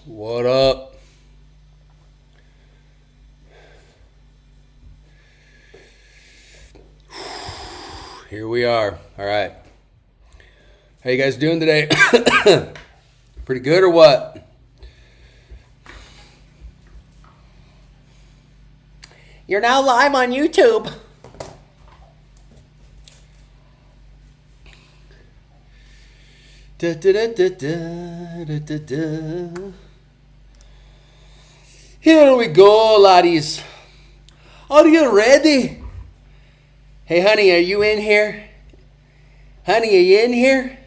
What up? Here we are. All right. How you guys doing today? Pretty good or what? You're now live on YouTube. Da, da, da, da, da, da, da. Here we go, laddies. Are you ready? Hey, honey, are you in here? Honey, are you in here?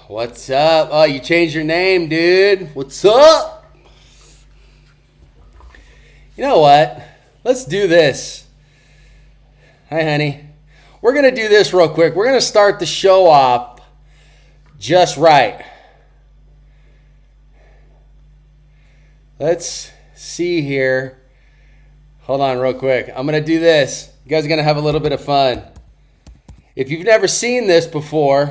What's up? Oh, you changed your name, dude. What's up? You know what? Let's do this. Hi, honey. We're going to do this real quick. We're going to start the show off just right. Let's see here. Hold on real quick. I'm going to do this. You guys are going to have a little bit of fun. If you've never seen this before,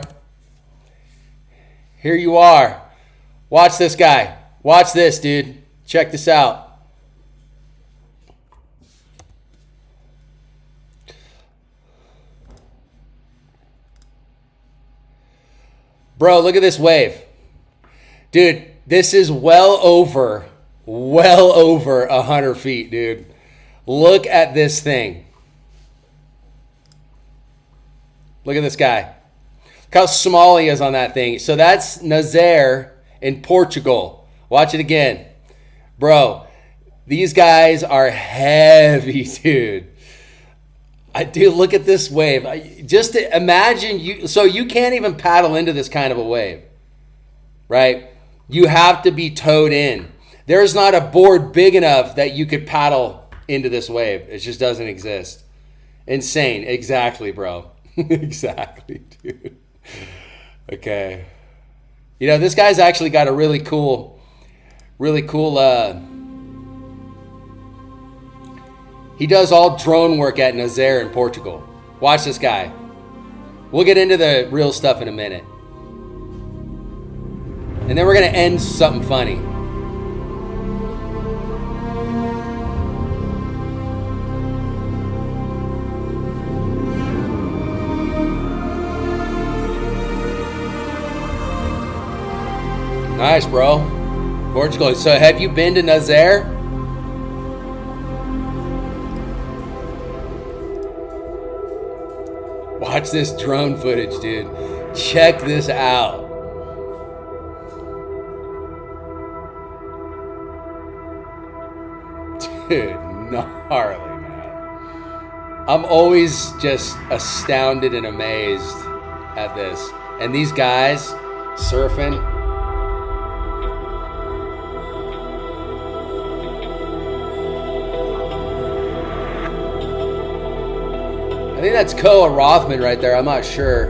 here you are. Watch this guy. Watch this, dude. Check this out. Bro, look at this wave. Dude, this is well over 100 feet, dude. Look at this thing. Look at this guy. Look how small he is on that thing. So that's Nazaré in Portugal. Watch it again. Bro, these guys are heavy, dude. Dude, look at this wave. Just to imagine you. So you can't even paddle into this kind of a wave, right? You have to be towed in. There's not a board big enough that you could paddle into this wave. It just doesn't exist. Insane. Exactly, bro. Exactly, dude. Okay. You know, this guy's actually got a really cool, he does all drone work at Nazaré in Portugal. Watch this guy. We'll get into the real stuff in a minute. And then we're going to end something funny. Nice, bro. Portugal. So have you been to Nazaré? Watch this drone footage, dude. Check this out. Dude, gnarly, man. I'm always just astounded and amazed at this. And these guys surfing. I think that's Koa Rothman right there. I'm not sure.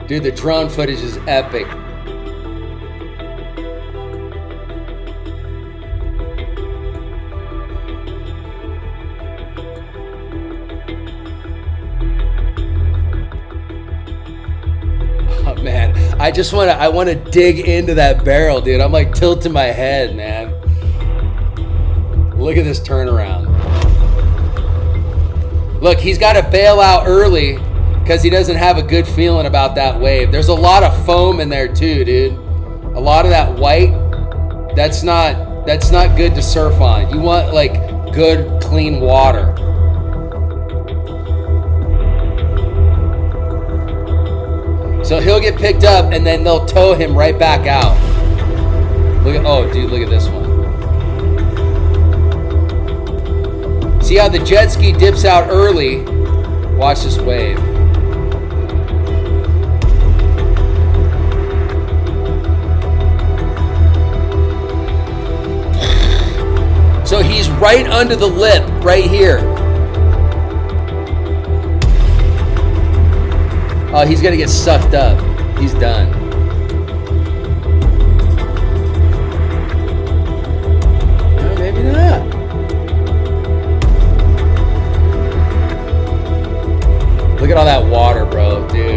Dude, the drone footage is epic. Oh man, I want to dig into that barrel, dude. I'm like tilting my head, man. Look at this turnaround. Look, he's got to bail out early because he doesn't have a good feeling about that wave. There's a lot of foam in there too, dude. A lot of that white, that's not good to surf on. You want like good, clean water. So he'll get picked up and then they'll tow him right back out. Oh, dude, look at this one. See how the jet ski dips out early? Watch this wave. So he's right under the lip, right here. Oh, he's gonna get sucked up. He's done. No, maybe not. Look at all that water, bro, dude.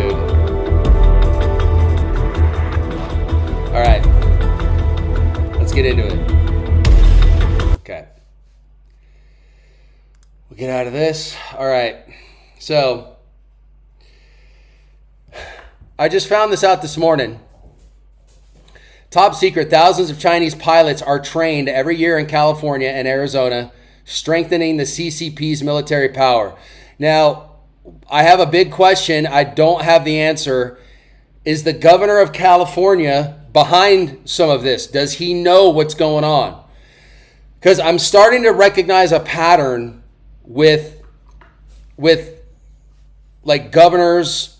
We'll get out of this. All right. So I just found this out this morning. Top secret, thousands of Chinese pilots are trained every year in California and Arizona, strengthening the CCP's military power. Now, I have a big question. I don't have the answer. Is the governor of California behind some of this? Does he know what's going on? Because I'm starting to recognize a pattern with like governors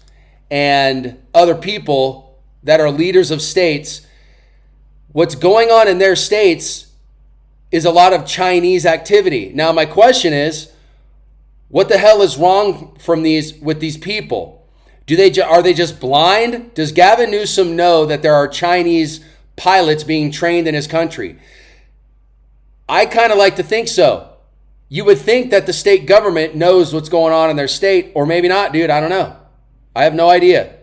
and other people that are leaders of states. What's going on in their states is a lot of Chinese activity. Now, my question is, what the hell is wrong with these people? Are they just blind? Does Gavin Newsom know that there are Chinese pilots being trained in his country? I kind of like to think so. You would think that the state government knows what's going on in their state, or maybe not, dude. I don't know. I have no idea.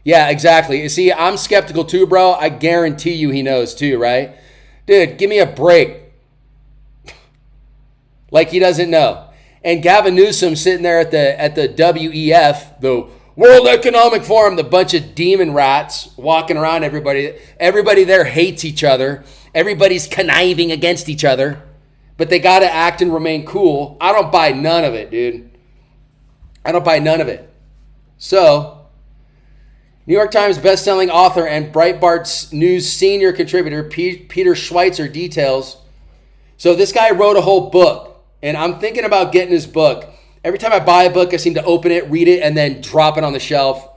Yeah, exactly. You see, I'm skeptical too, bro. I guarantee you he knows too, right? Dude, give me a break. Like he doesn't know. And Gavin Newsom sitting there at the WEF, the World Economic Forum, the bunch of demon rats walking around everybody. Everybody there hates each other. Everybody's conniving against each other. But they got to act and remain cool. I don't buy none of it, dude. I don't buy none of it. So, New York Times bestselling author and Breitbart News senior contributor Peter Schweitzer details. So this guy wrote a whole book, and I'm thinking about getting his book. Every time I buy a book, I seem to open it, read it, and then drop it on the shelf.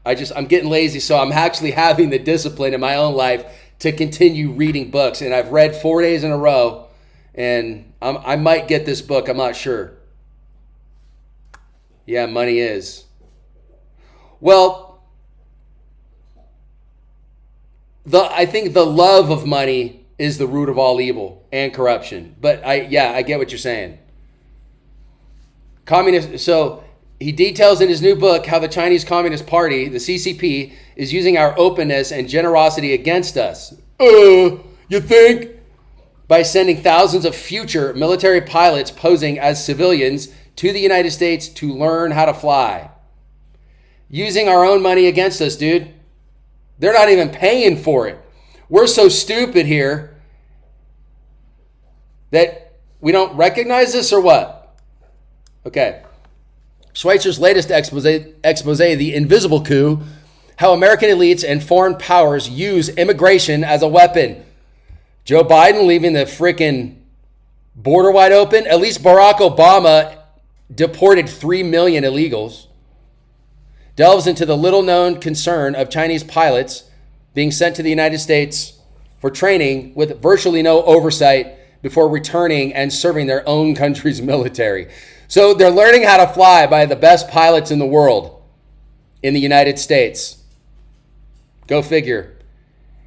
I'm getting lazy, so I'm actually having the discipline in my own life to continue reading books. And I've read 4 days in a row, and I might get this book. I'm not sure. Yeah, money is. Well, I think the love of money is the root of all evil and corruption. But I get what you're saying. So he details in his new book how the Chinese Communist Party, the CCP, is using our openness and generosity against us. You think? By sending thousands of future military pilots posing as civilians to the United States to learn how to fly. Using our own money against us, dude. They're not even paying for it. We're so stupid here that we don't recognize this, or what? Okay. Schweitzer's latest expose, The Invisible Coup, How American Elites and Foreign Powers Use Immigration as a Weapon. Joe Biden leaving the freaking border wide open. At least Barack Obama deported 3 million illegals. Delves into the little-known concern of Chinese pilots being sent to the United States for training with virtually no oversight before returning and serving their own country's military. So they're learning how to fly by the best pilots in the world in the United States. Go figure.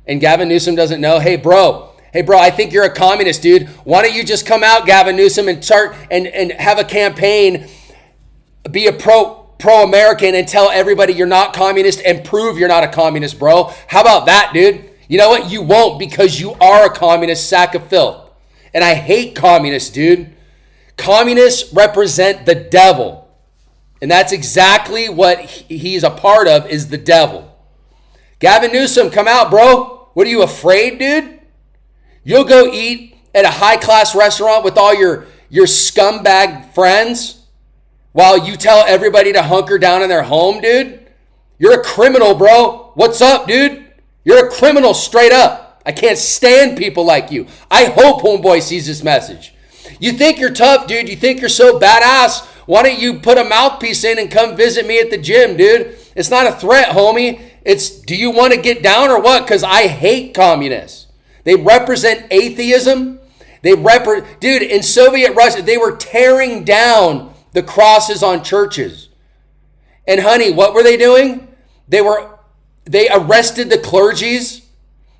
And Gavin Newsom doesn't know. Hey, bro, I think you're a communist, dude. Why don't you just come out, Gavin Newsom, and start and have a campaign, be a pro-American, and tell everybody you're not communist and prove you're not a communist, bro. How about that, dude? You know what? You won't, because you are a communist sack of filth. And I hate communists, dude. Communists represent the devil. And that's exactly what he's a part of, is the devil. Gavin Newsom, come out, bro. What are you, afraid, dude? You'll go eat at a high-class restaurant with all your scumbag friends while you tell everybody to hunker down in their home, dude? You're a criminal, bro. What's up, dude? You're a criminal straight up. I can't stand people like you. I hope Homeboy sees this message. You think you're tough, dude. You think you're so badass. Why don't you put a mouthpiece in and come visit me at the gym, dude? It's not a threat, homie. It's, do you want to get down or what? Because I hate communists. They represent atheism. Dude, in Soviet Russia, they were tearing down the crosses on churches. And honey, what were they doing? They arrested the clergies.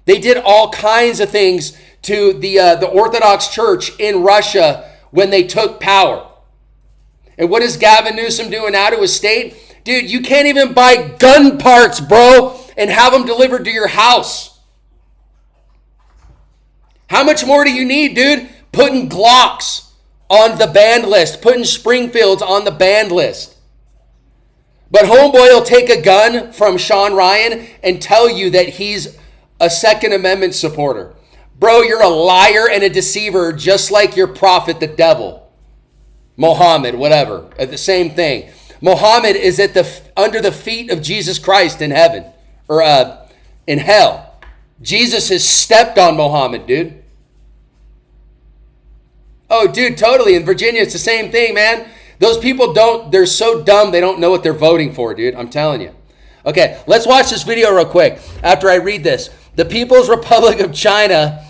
They did all kinds of things to the Orthodox Church in Russia when they took power. And what is Gavin Newsom doing now to his state? Dude, you can't even buy gun parts, bro, and have them delivered to your house. How much more do you need, dude? Putting Glocks on the banned list, putting Springfields on the banned list. But homeboy will take a gun from Sean Ryan and tell you that he's a Second Amendment supporter. Bro, you're a liar and a deceiver, just like your prophet, the devil. Mohammed, whatever, the same thing. Mohammed is under the feet of Jesus Christ in heaven, or in hell. Jesus has stepped on Mohammed, dude. Oh, dude, totally. In Virginia, it's the same thing, man. Those people they're so dumb, they don't know what they're voting for, dude. I'm telling you. Okay, let's watch this video real quick after I read this. The People's Republic of China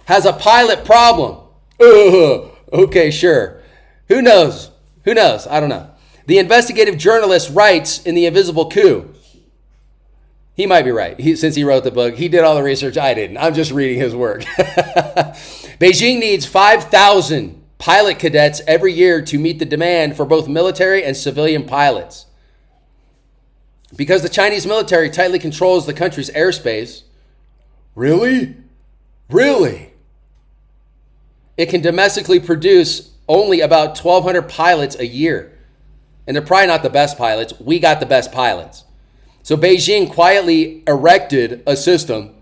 has a pilot problem. Okay, sure. Who knows? Who knows? I don't know. The investigative journalist writes in The Invisible Coup. He might be right, since he wrote the book. He did all the research. I didn't. I'm just reading his work. Beijing needs 5,000 pilot cadets every year to meet the demand for both military and civilian pilots. Because the Chinese military tightly controls the country's airspace. Really? Really? It can domestically produce only about 1,200 pilots a year. And they're probably not the best pilots. We got the best pilots. So Beijing quietly erected a system,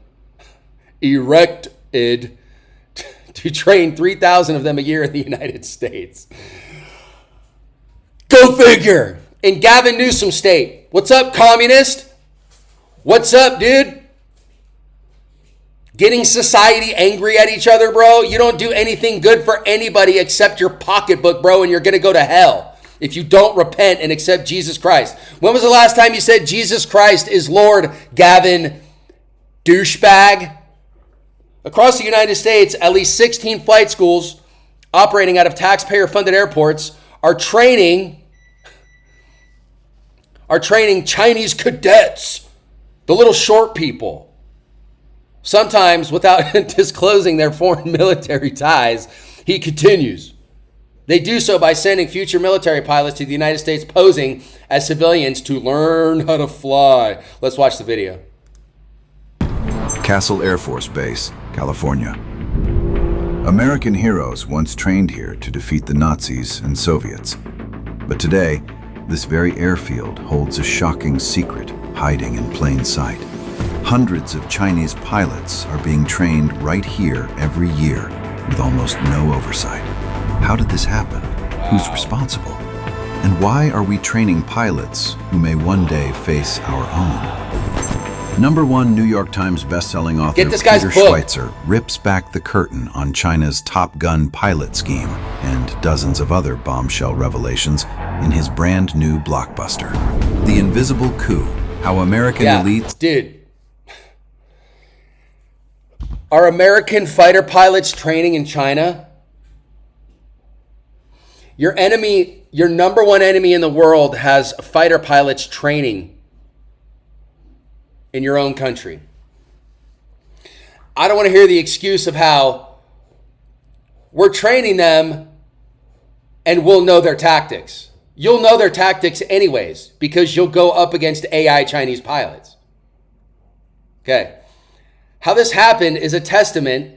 to train 3,000 of them a year in the United States. Go figure. In Gavin Newsom state. What's up, communist? What's up, dude? Getting society angry at each other, bro. You don't do anything good for anybody except your pocketbook, bro, and you're going to go to hell if you don't repent and accept Jesus Christ. When was the last time you said Jesus Christ is Lord, Gavin douchebag? Across the United States, at least 16 flight schools operating out of taxpayer-funded airports are training Chinese cadets, the little short people, sometimes without disclosing their foreign military ties. He continues. They do so by sending future military pilots to the United States posing as civilians to learn how to fly. Let's watch the video. Castle Air Force Base, California. American heroes once trained here to defeat the Nazis and Soviets. But today, this very airfield holds a shocking secret hiding in plain sight. Hundreds of Chinese pilots are being trained right here every year with almost no oversight. How did this happen? Who's responsible? And why are we training pilots who may one day face our own? #1 New York Times bestselling author Peter Schweitzer rips back the curtain on China's Top Gun pilot scheme and dozens of other bombshell revelations in his brand new blockbuster, The Invisible Coup: How American Elites... Dude. Are American fighter pilots training in China? Your enemy, your #1 enemy in the world, has fighter pilots training in your own country. I don't want to hear the excuse of how we're training them and we'll know their tactics. You'll know their tactics anyways because you'll go up against AI Chinese pilots. Okay. How this happened is a testament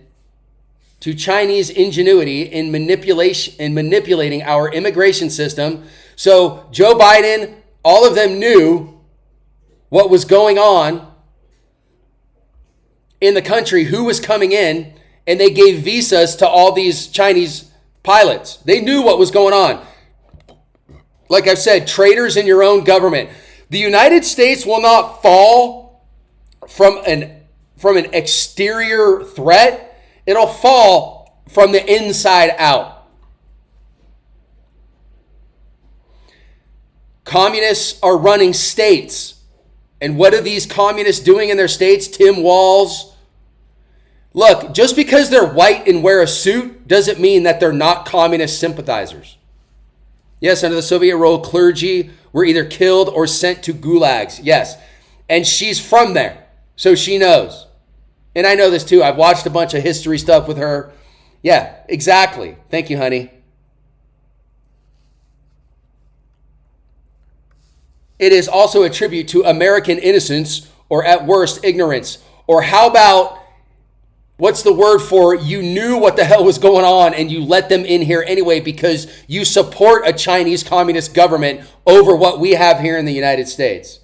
to Chinese ingenuity in manipulating our immigration system. So Joe Biden, all of them knew what was going on in the country, who was coming in, and they gave visas to all these Chinese pilots. They knew what was going on. Like I've said, traitors in your own government. The United States will not fall from an exterior threat. It'll fall from the inside out. Communists are running states. And what are these communists doing in their states? Tim Walz. Look, just because they're white and wear a suit doesn't mean that they're not communist sympathizers. Yes, under the Soviet rule, clergy were either killed or sent to gulags. Yes. And she's from there, so she knows. And I know this too. I've watched a bunch of history stuff with her. Yeah, exactly. Thank you, honey. It is also a tribute to American innocence, or at worst, ignorance. Or how about What's the word for you knew what the hell was going on and you let them in here anyway because you support a Chinese communist government over what we have here in the United States?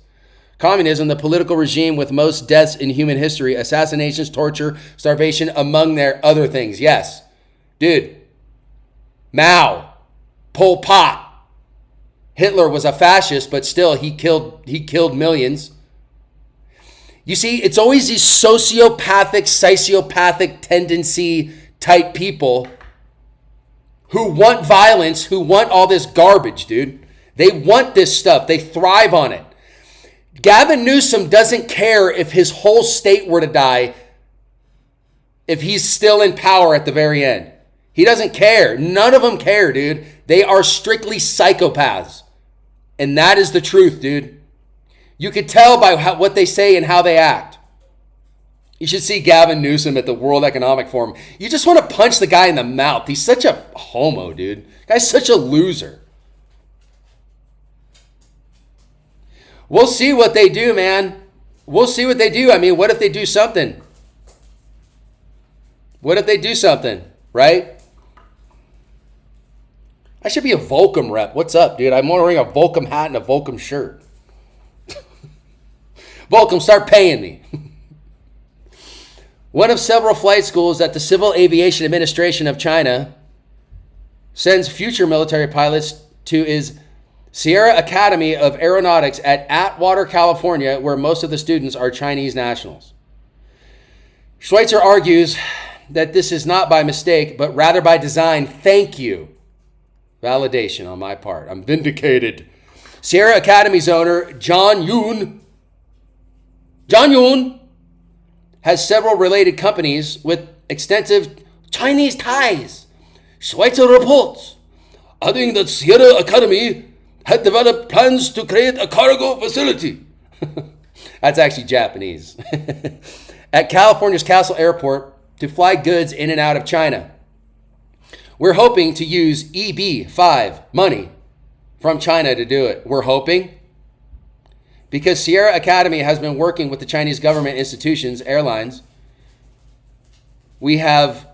Communism, the political regime with most deaths in human history, assassinations, torture, starvation, among their other things. Yes. Dude, Mao, Pol Pot, Hitler was a fascist, but still he killed millions. You see, it's always these sociopathic tendency type people who want violence, who want all this garbage, dude. They want this stuff. They thrive on it. Gavin Newsom doesn't care if his whole state were to die if he's still in power at the very end. He doesn't care. None of them care, dude. They are strictly psychopaths. And that is the truth, dude. You could tell by what they say and how they act. You should see Gavin Newsom at the World Economic Forum. You just want to punch the guy in the mouth. He's such a homo, dude. Guy's such a loser. We'll see what they do, man. We'll see what they do. I mean, what if they do something? What if they do something, right? I should be a Volcom rep. What's up, dude? I'm wearing a Volcom hat and a Volcom shirt. Volcom, start paying me. One of several flight schools that the Civil Aviation Administration of China sends future military pilots to is Sierra Academy of Aeronautics at Atwater, California, where most of the students are Chinese nationals. Schweitzer argues that this is not by mistake, but rather by design. Thank you. Validation on my part. I'm vindicated. Sierra Academy's owner, John Yoon, has several related companies with extensive Chinese ties. Schweitzer reports, adding that Sierra Academy had developed plans to create a cargo facility. That's actually Japanese. At California's Castle Airport to fly goods in and out of China. We're hoping to use EB-5 money from China to do it. We're hoping. Because Sierra Academy has been working with the Chinese government institutions, airlines, we have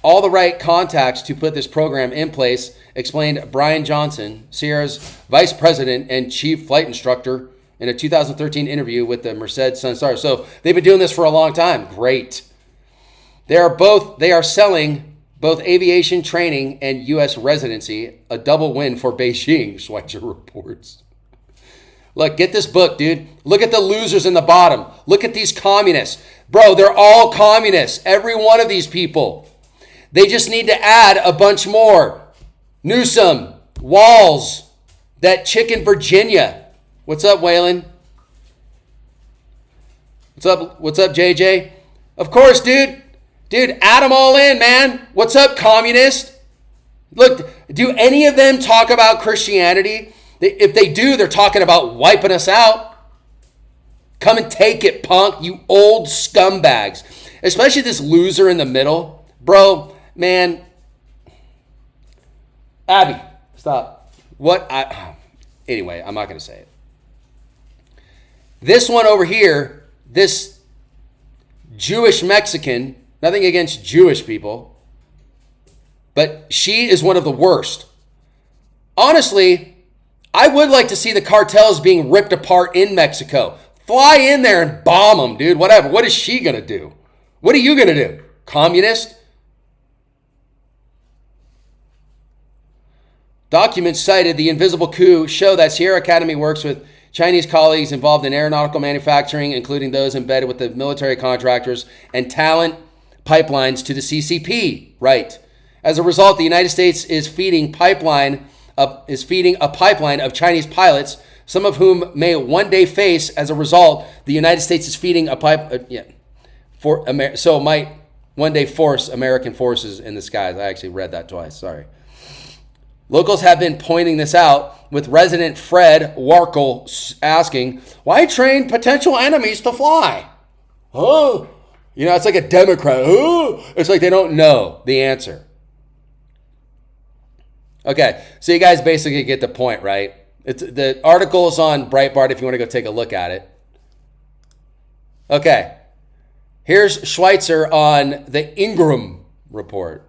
all the right contacts to put this program in place, explained Brian Johnson, Sierra's vice president and chief flight instructor, in a 2013 interview with the Merced Sunstar. So they've been doing this for a long time. Great. They are selling both aviation training and U.S. residency, a double win for Beijing, Schweitzer reports. Look, get this book, dude. Look at the losers in the bottom. Look at these communists. Bro, they're all communists. Every one of these people. They just need to add a bunch more. Newsom, Walls, that chick in Virginia. What's up, Waylon? What's up, JJ? Of course, dude. Dude, add them all in, man. What's up, communist? Look, do any of them talk about Christianity? If they do, they're talking about wiping us out. Come and take it, punk, you old scumbags. Especially this loser in the middle. Bro, man. Abby, stop. Anyway, I'm not going to say it. This one over here, this Jewish Mexican, nothing against Jewish people, but she is one of the worst. Honestly, I would like to see the cartels being ripped apart in Mexico. Fly in there and bomb them, dude. Whatever. What is she going to do? What are you going to do? Communist? Documents cited the invisible coup show that Sierra Academy works with Chinese colleagues involved in aeronautical manufacturing, including those embedded with the military contractors and talent pipelines to the CCP. Right. As a result, the United States is feeding a pipeline of Chinese pilots, some of whom may one day face. As a result, the United States is feeding so might one day force American forces in the skies. I actually read that twice. Sorry. Locals have been pointing this out, with resident Fred Warkle asking, "Why train potential enemies to fly?" Oh, it's like a Democrat. Oh, it's like they don't know the answer. Okay, so you guys basically get the point, right? The article is on Breitbart if you want to go take a look at it. Okay. Here's Schweitzer on the Ingram report.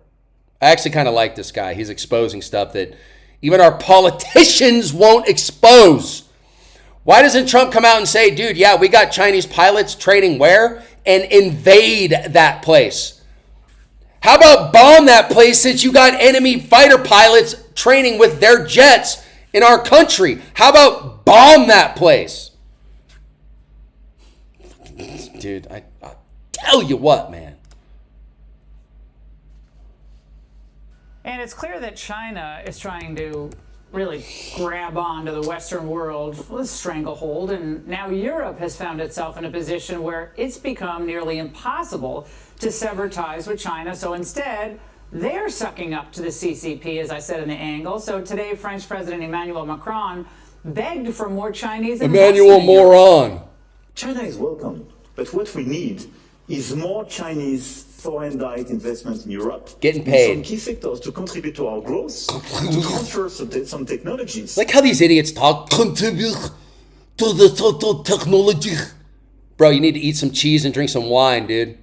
I actually kind of like this guy. He's exposing stuff that even our politicians won't expose. Why doesn't Trump come out and say, dude, yeah, we got Chinese pilots training where? And invade that place. How about bomb that place since you got enemy fighter pilots training with their jets in our country? How about bomb that place? Dude, I tell you what, man. And it's clear that China is trying to really grab onto the Western world with a stranglehold, and now Europe has found itself in a position where it's become nearly impossible to sever ties with China. So instead, they're sucking up to the CCP, as I said in the angle. So today, French President Emmanuel Macron begged for more Chinese Emmanuel Moron. China is welcome, but what we need is more Chinese foreign direct investment in Europe. Getting paid. In some key sectors to contribute to our growth, to transfer some technologies. Like how these idiots talk, contribute to the technology. Bro, you need to eat some cheese and drink some wine, dude.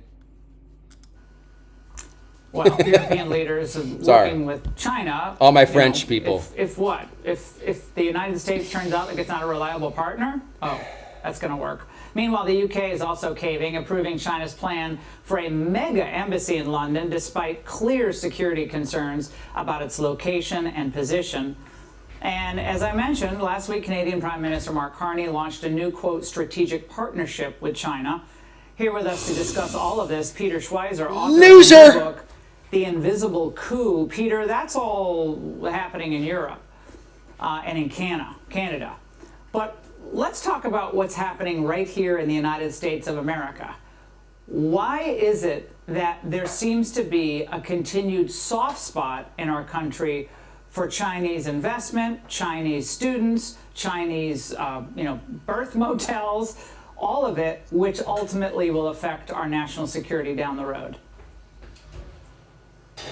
Well, European leaders are working with China. All my French people. If what? If the United States turns out like it's not a reliable partner, oh, that's going to work. Meanwhile, the UK is also caving, approving China's plan for a mega embassy in London, despite clear security concerns about its location and position. And as I mentioned, last week, Canadian Prime Minister Mark Carney launched a new, quote, strategic partnership with China. Here with us to discuss all of this, Peter Schweizer, author Loser. of the book, The Invisible Coup. Peter, that's all happening in Europe and in Canada. But let's talk about what's happening right here in the United States of America. Why is it that there seems to be a continued soft spot in our country for Chinese investment, Chinese students, Chinese, birth motels, all of it, which ultimately will affect our national security down the road?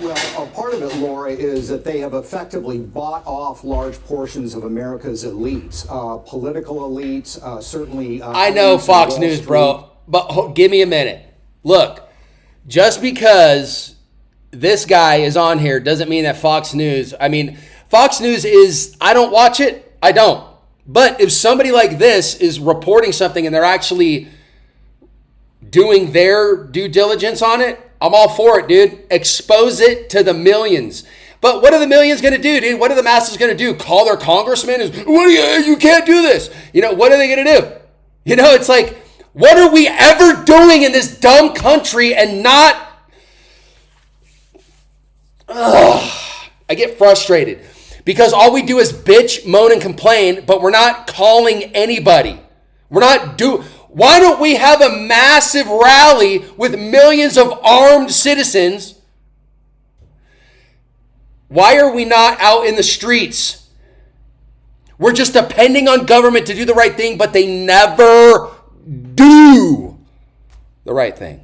Well, a part of it, Laura, is that they have effectively bought off large portions of America's elites, political elites, certainly. I know Fox News, bro, but give me a minute. Look, just because this guy is on here doesn't mean that Fox News is, I don't watch it. I don't. But if somebody like this is reporting something and they're actually doing their due diligence on it, I'm all for it, dude. Expose it to the millions. But what are the millions going to do, dude? What are the masses going to do? Call their congressman? You can't do this. What are they going to do? It's like, what are we ever doing in this dumb country and not... I get frustrated because all we do is bitch, moan, and complain, but we're not calling anybody. Why don't we have a massive rally with millions of armed citizens? Why are we not out in the streets? We're just depending on government to do the right thing, but they never do the right thing.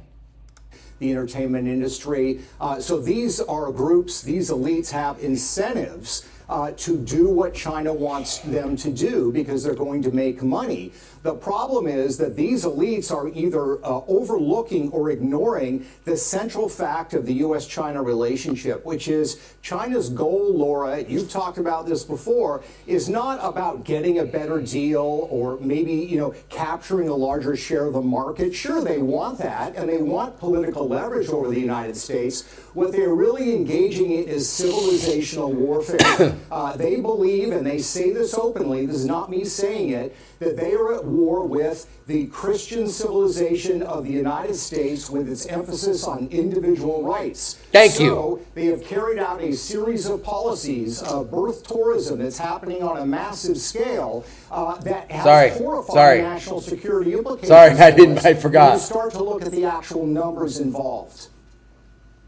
The entertainment industry. So these are groups, these elites have incentives to do what China wants them to do because they're going to make money. The problem is that these elites are either overlooking or ignoring the central fact of the U.S.-China relationship, which is China's goal, Laura, you've talked about this before, is not about getting a better deal or maybe, capturing a larger share of the market. Sure, they want that, and they want political leverage over the United States. What they're really engaging in is civilizational warfare. They believe, and they say this openly, this is not me saying it, that they are at war with the Christian civilization of the United States with its emphasis on individual rights. Thank you. So they have carried out a series of policies, birth tourism that's happening on a massive scale that has horrifying national security implications. I forgot. When you start to look at the actual numbers involved.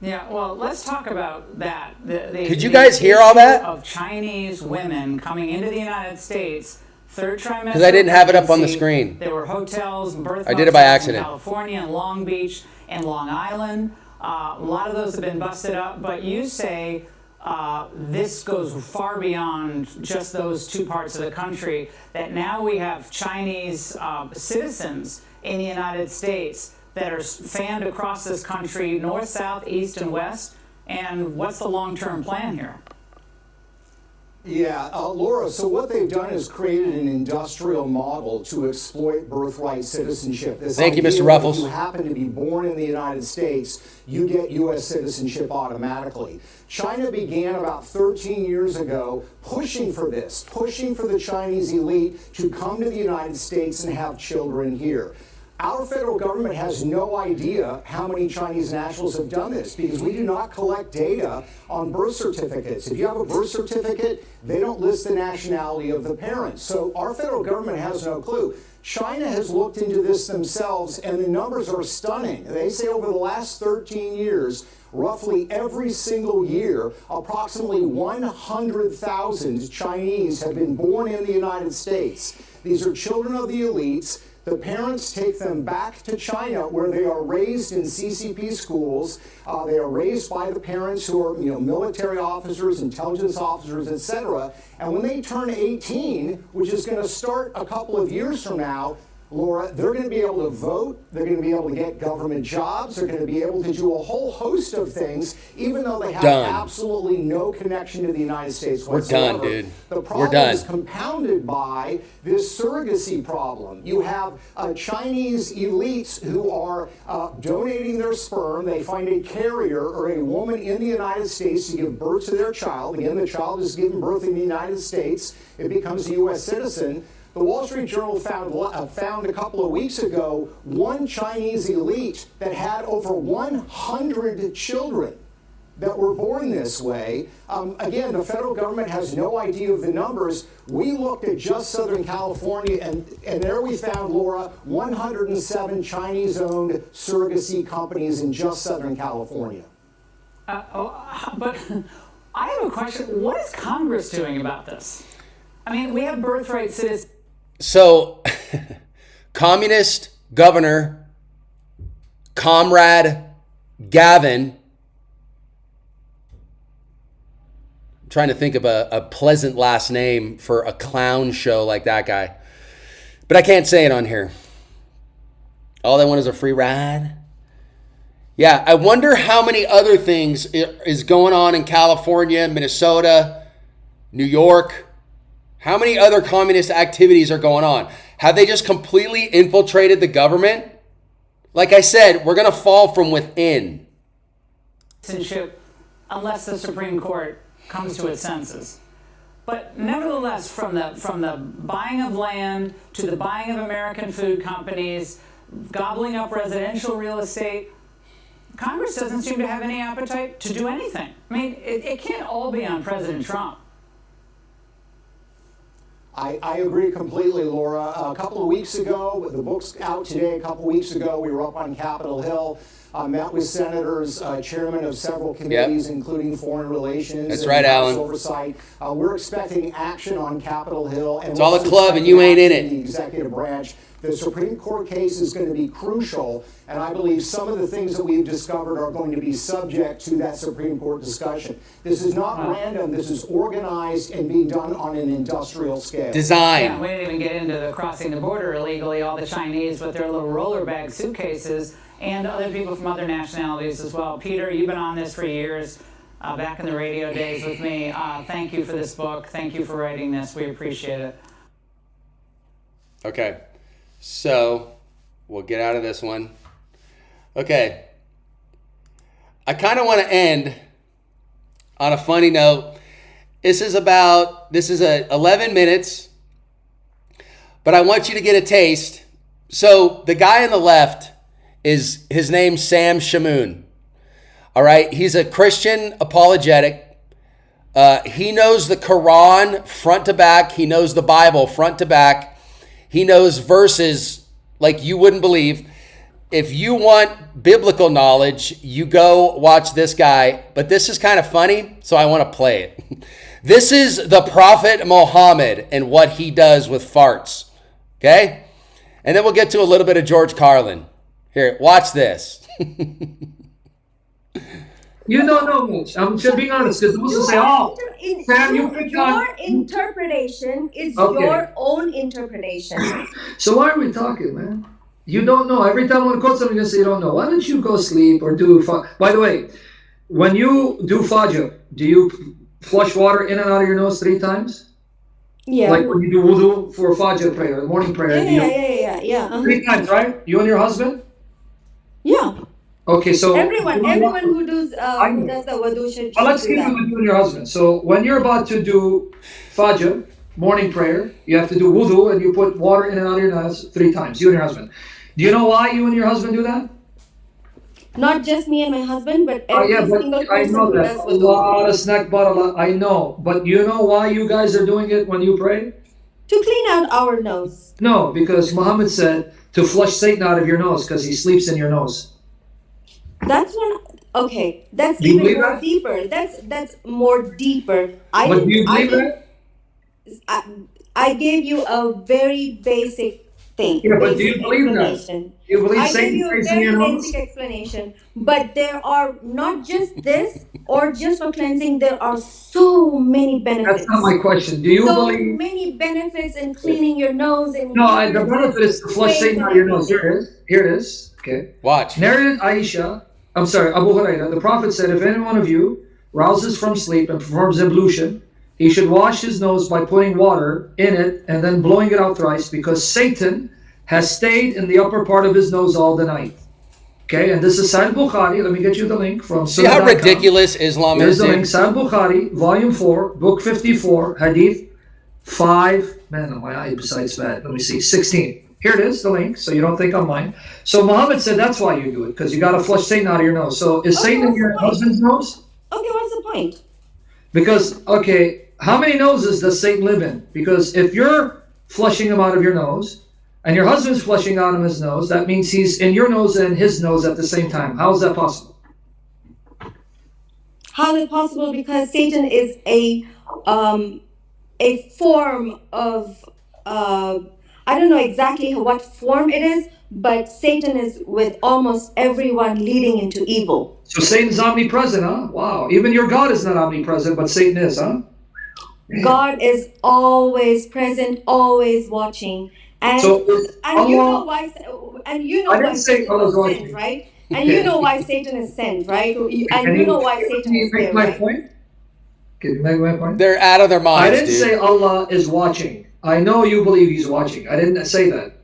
Yeah, well, let's talk about that. Could you guys hear all that? Of Chinese women coming into the United States, third trimester. Because I didn't have it up on the screen. There were hotels and birth I did it by accident. in California and Long Beach and Long Island. A lot of those have been busted up, but you say this goes far beyond just those two parts of the country, that now we have Chinese citizens in the United States that are fanned across this country, north, south, east, and west? And what's the long-term plan here? Yeah, Laura, so what they've done is created an industrial model to exploit birthright citizenship. Thank you, Mr. Ruffles. If you happen to be born in the United States, you get U.S. citizenship automatically. China began about 13 years ago pushing for this, pushing for the Chinese elite to come to the United States and have children here. Our federal government has no idea how many Chinese nationals have done this because we do not collect data on birth certificates. If you have a birth certificate, they don't list the nationality of the parents. So our federal government has no clue. China has looked into this themselves, and the numbers are stunning. They say over the last 13 years, roughly every single year, approximately 100,000 Chinese have been born in the United States. These are children of the elites. The parents take them back to China where they are raised in CCP schools. They are raised by the parents who are, military officers, intelligence officers, etc. And when they turn 18, which is going to start a couple of years from now, Laura, they're going to be able to vote, they're going to be able to get government jobs, they're going to be able to do a whole host of things, even though they have absolutely no connection to the United States whatsoever. We're done, dude. The problem is compounded by this surrogacy problem. You have Chinese elites who are donating their sperm. They find a carrier or a woman in the United States to give birth to their child. Again, the child is given birth in the United States. It becomes a U.S. citizen. The Wall Street Journal found a couple of weeks ago one Chinese elite that had over 100 children that were born this way. Again, the federal government has no idea of the numbers. We looked at just Southern California, and there we found, Laura, 107 Chinese-owned surrogacy companies in just Southern California. But I have a question. What is Congress doing about this? I mean, we have birthright citizens. So, communist governor, Comrade Gavin, I'm trying to think of a pleasant last name for a clown show like that guy, but I can't say it on here. All they want is a free ride. Yeah, I wonder how many other things is going on in California, Minnesota, New York. How many other communist activities are going on? Have they just completely infiltrated the government? Like I said, we're going to fall from within. Unless the Supreme Court comes to its senses. But nevertheless, from the buying of land to the buying of American food companies, gobbling up residential real estate, Congress doesn't seem to have any appetite to do anything. I mean, it can't all be on President Trump. I agree completely, Laura. A couple of weeks ago, the book's out today. A couple of weeks ago, we were up on Capitol Hill, met with senators, chairman of several committees, including foreign relations. That's right, Alan. Oversight. We're expecting action on Capitol Hill. And it's all a club, and you ain't in it. The executive branch. The Supreme Court case is going to be crucial, and I believe some of the things that we've discovered are going to be subject to that Supreme Court discussion. This is not random. This is organized and being done on an industrial scale. Design. Yeah, we didn't even get into the crossing the border illegally, all the Chinese with their little roller bag suitcases, and other people from other nationalities as well. Peter, you've been on this for years, back in the radio days with me. Thank you for this book. Thank you for writing this. We appreciate it. Okay. So, we'll get out of this one. Okay. I kind of want to end on a funny note. This is 11 minutes, but I want you to get a taste. So, the guy on the left his name's Sam Shamoun. All right. He's a Christian apologetic. He knows the Quran front to back. He knows the Bible front to back. He knows verses like you wouldn't believe. If you want biblical knowledge, you go watch this guy. But this is kind of funny, so I want to play it. This is the Prophet Muhammad and what he does with farts. Okay? And then we'll get to a little bit of George Carlin. Here, watch this. You don't know much. I'm just being honest. You're supposed to say, oh, Sam, you picked on... Your interpretation is your own interpretation. So why are we talking, man? You don't know. Every time I want to quote something, you say you don't know. Why don't you go sleep or do? By the way, when you do Fajr, do you flush water in and out of your nose 3 times? Yeah. Like when you do wudu for Fajr prayer, the morning prayer. Yeah. 3 times, right? You and your husband? Yeah. Okay, so Everyone who does the wudu should well, let's do keep it that. with you and your husband. So when you're about to do Fajr, morning prayer, you have to do wudu and you put water in and out of your nose 3 times, you and your husband. Do you know why you and your husband do that? Not just me and my husband, but Oh every yeah, but single I person know who that. does A wudu. lot of snack bottle, I know. But you know why you guys are doing it when you pray? To clean out our nose. No, because Muhammad said to flush Satan out of your nose because he sleeps in your nose. That's one. Okay, that's Do you even believe more that? deeper. That's more deeper. But do you believe that? I gave you a very basic thing. Yeah, but do you basic believe that? explanation. Do you believe I gave Satan you a stays in your very nose? basic explanation. But there are not just this or just for cleansing. There are so many benefits. That's not my question. Do you So believe? many benefits in cleaning your nose and No, the benefit is to flush Satan out of your nose. Here it is. Here it is. Okay. Watch. Narrated Aisha, I'm sorry, Abu Hurairah, the Prophet said, if any one of you rouses from sleep and performs ablution, he should wash his nose by putting water in it and then blowing it out thrice, because Satan has stayed in the upper part of his nose all the night. Okay, and this is Sahih Bukhari. Let me get you the link from See how Sunnah.com. ridiculous Islam Here's is, the link, dude? Sahih Bukhari, volume 4, book 54, hadith 5. Man, my eye besides that. Let me see, 16. Here it is, the link, so you don't think I'm lying. So Muhammad said that's why you do it, because you got to flush Satan out of your nose. So is Satan in what's your the point? husband's nose? Okay, what's the point? Because, okay, how many noses does Satan live in? Because if you're flushing him out of your nose, and your husband's flushing out of his nose, that means he's in your nose and his nose at the same time. How is that possible? How is it possible? Because Satan is a form of I don't know exactly what form it is, but Satan is with almost everyone leading into evil. So Satan's omnipresent, huh? Wow. Even your God is not omnipresent, but Satan is, huh? God is always present, always watching, and So is and you know Allah- why, and you know I didn't why say Satan Allah's was watching. sent, right? And you know why Satan is sent, right? And you know why Satan Can you is make there, my right? point? Can you make my point? They're out of their I minds, didn't dude. say Allah is watching. I know you believe he's watching. I didn't say that.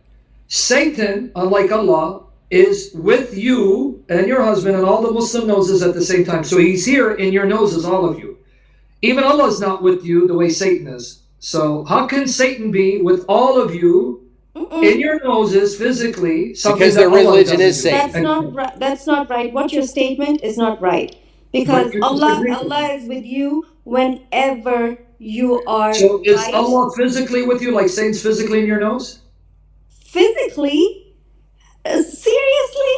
Satan, unlike Allah, is with you and your husband and all the Muslim noses at the same time. So he's here in your noses, all of you. Even Allah is not with you the way Satan is. So how can Satan be with all of you in your noses physically? Something Because that their Allah religion doesn't is do? Satan. That's not right. That's not right. What your statement is not right. Because But you Allah disagree with me. is with you whenever you are So is right. Allah physically with you like Satan's physically in your nose? Physically? Seriously?